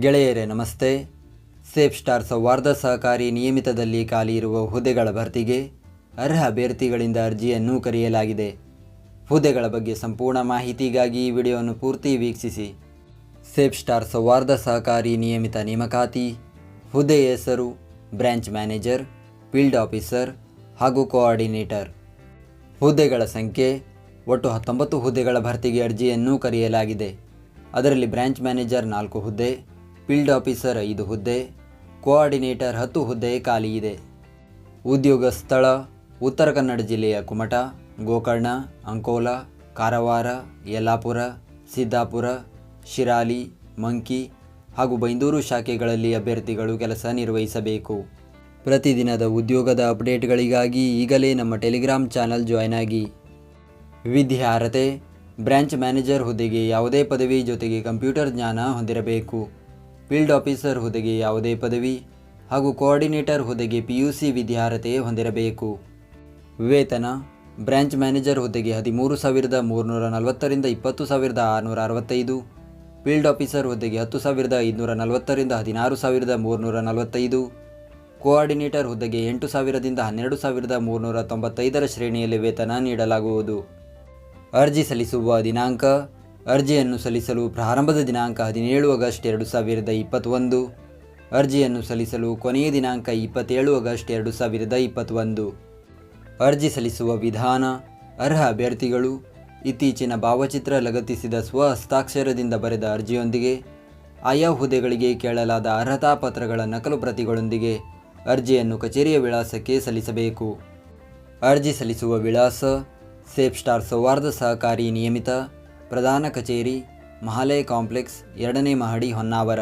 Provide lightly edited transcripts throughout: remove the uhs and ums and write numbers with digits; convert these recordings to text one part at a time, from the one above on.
ಗೆಳೆಯರೇ ನಮಸ್ತೆ. Safe star ಸೌಹಾರ್ದ ಸಹಕಾರಿ ನಿಯಮಿತದಲ್ಲಿ ಖಾಲಿ ಇರುವ ಹುದ್ದೆಗಳ ಭರ್ತಿಗೆ ಅರ್ಹ ಅಭ್ಯರ್ಥಿಗಳಿಂದ ಅರ್ಜಿಯನ್ನು ಕರೆಯಲಾಗಿದೆ. ಹುದ್ದೆಗಳ ಬಗ್ಗೆ ಸಂಪೂರ್ಣ ಮಾಹಿತಿಗಾಗಿ ಈ ವಿಡಿಯೋವನ್ನು ಪೂರ್ತಿ ವೀಕ್ಷಿಸಿ. ಸೇಫ್ ಸ್ಟಾರ್ ಸೌಹಾರ್ದ ಸಹಕಾರಿ ನಿಯಮಿತ ನೇಮಕಾತಿ. ಹುದ್ದೆಯ ಹೆಸರು ಬ್ರಾಂಚ್ ಮ್ಯಾನೇಜರ್, ಫೀಲ್ಡ್ ಆಫೀಸರ್ ಹಾಗೂ ಕೋಆರ್ಡಿನೇಟರ್. ಹುದ್ದೆಗಳ ಸಂಖ್ಯೆ ಒಟ್ಟು 19 ಹುದ್ದೆಗಳ ಭರ್ತಿಗೆ ಅರ್ಜಿಯನ್ನು ಕರೆಯಲಾಗಿದೆ. ಅದರಲ್ಲಿ ಬ್ರಾಂಚ್ ಮ್ಯಾನೇಜರ್ 4 ಹುದ್ದೆ, ಫೀಲ್ಡ್ ಆಫೀಸರ್ 5 ಹುದ್ದೆ, ಕೋಆರ್ಡಿನೇಟರ್ 10 ಹುದ್ದೆ ಖಾಲಿ ಇದೆ. ಉದ್ಯೋಗ ಸ್ಥಳ ಉತ್ತರ ಕನ್ನಡ ಜಿಲ್ಲೆಯ ಕುಮಟಾ, ಗೋಕರ್ಣ, ಅಂಕೋಲಾ, ಕಾರವಾರ, ಯಲ್ಲಾಪುರ, ಸಿದ್ದಾಪುರ, ಶಿರಾಲಿ, ಮಂಕಿ ಹಾಗೂ ಬೈಂದೂರು ಶಾಖೆಗಳಲ್ಲಿ ಅಭ್ಯರ್ಥಿಗಳು ಕೆಲಸ ನಿರ್ವಹಿಸಬೇಕು. ಪ್ರತಿದಿನದ ಉದ್ಯೋಗದ ಅಪ್ಡೇಟ್ಗಳಿಗಾಗಿ ಈಗಲೇ ನಮ್ಮ ಟೆಲಿಗ್ರಾಮ್ ಚಾನಲ್ ಜಾಯ್ನ್ ಆಗಿ. ವಿದ್ಯಾರ್ಹತೆ ಬ್ರಾಂಚ್ ಮ್ಯಾನೇಜರ್ ಹುದ್ದೆಗೆ ಯಾವುದೇ ಪದವಿ ಜೊತೆಗೆ ಕಂಪ್ಯೂಟರ್ ಜ್ಞಾನ ಹೊಂದಿರಬೇಕು. ಫೀಲ್ಡ್ ಆಫೀಸರ್ ಹುದ್ದೆಗೆ ಯಾವುದೇ ಪದವಿ ಹಾಗೂ ಕೋಆರ್ಡಿನೇಟರ್ ಹುದ್ದೆಗೆ PUC ವಿದ್ಯಾರ್ಹತೆ ಹೊಂದಿರಬೇಕು. ವೇತನ ಬ್ರಾಂಚ್ ಮ್ಯಾನೇಜರ್ ಹುದ್ದೆಗೆ 13,340 ರಿಂದ 20,665, ಫೀಲ್ಡ್ ಆಫೀಸರ್ ಹುದ್ದೆಗೆ 10,540 ರಿಂದ 16,345, ಕೋಆರ್ಡಿನೇಟರ್ ಹುದ್ದೆಗೆ 8,000 ರಿಂದ 12,395 ಶ್ರೇಣಿಯಲ್ಲಿ ವೇತನ ನೀಡಲಾಗುವುದು. ಅರ್ಜಿ ಸಲ್ಲಿಸುವ ದಿನಾಂಕ ಅರ್ಜಿಯನ್ನು ಸಲ್ಲಿಸಲು ಪ್ರಾರಂಭದ ದಿನಾಂಕ 17 ಆಗಸ್ಟ್ 2021. ಅರ್ಜಿಯನ್ನು ಸಲ್ಲಿಸಲು ಕೊನೆಯ ದಿನಾಂಕ 27 ಆಗಸ್ಟ್ 2021. ಅರ್ಜಿ ಸಲ್ಲಿಸುವ ವಿಧಾನ ಅರ್ಹ ಅಭ್ಯರ್ಥಿಗಳು ಇತ್ತೀಚಿನ ಭಾವಚಿತ್ರ ಲಗತ್ತಿಸಿದ ಸ್ವಹಸ್ತಾಕ್ಷರದಿಂದ ಬರೆದ ಅರ್ಜಿಯೊಂದಿಗೆ ಆಯಾ ಹುದ್ದೆಗಳಿಗೆ ಕೇಳಲಾದ ಅರ್ಹತಾ ಪತ್ರಗಳ ನಕಲು ಪ್ರತಿಗಳೊಂದಿಗೆ ಅರ್ಜಿಯನ್ನು ಕಚೇರಿಯ ವಿಳಾಸಕ್ಕೆ ಸಲ್ಲಿಸಬೇಕು. ಅರ್ಜಿ ಸಲ್ಲಿಸುವ ವಿಳಾಸ ಸೇಫ್ ಸ್ಟಾರ್ ಸೌಹಾರ್ದ ಸಹಕಾರಿ ನಿಯಮಿತ, ಪ್ರಧಾನ ಕಚೇರಿ, ಮಹಾಲಯ ಕಾಂಪ್ಲೆಕ್ಸ್, 2ನೇ ಮಹಡಿ, ಹೊನ್ನಾವರ.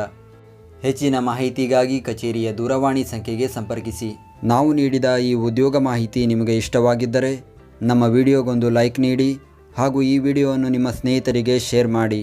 ಹೆಚ್ಚಿನ ಮಾಹಿತಿಗಾಗಿ ಕಚೇರಿಯ ದೂರವಾಣಿ ಸಂಖ್ಯೆಗೆ ಸಂಪರ್ಕಿಸಿ. ನಾವು ನೀಡಿದ ಈ ಉದ್ಯೋಗ ಮಾಹಿತಿ ನಿಮಗೆ ಇಷ್ಟವಾಗಿದ್ದರೆ ನಮ್ಮ ವಿಡಿಯೋಗೊಂದು ಲೈಕ್ ನೀಡಿ ಹಾಗೂ ಈ ವಿಡಿಯೋವನ್ನು ನಿಮ್ಮ ಸ್ನೇಹಿತರಿಗೆ ಶೇರ್ ಮಾಡಿ.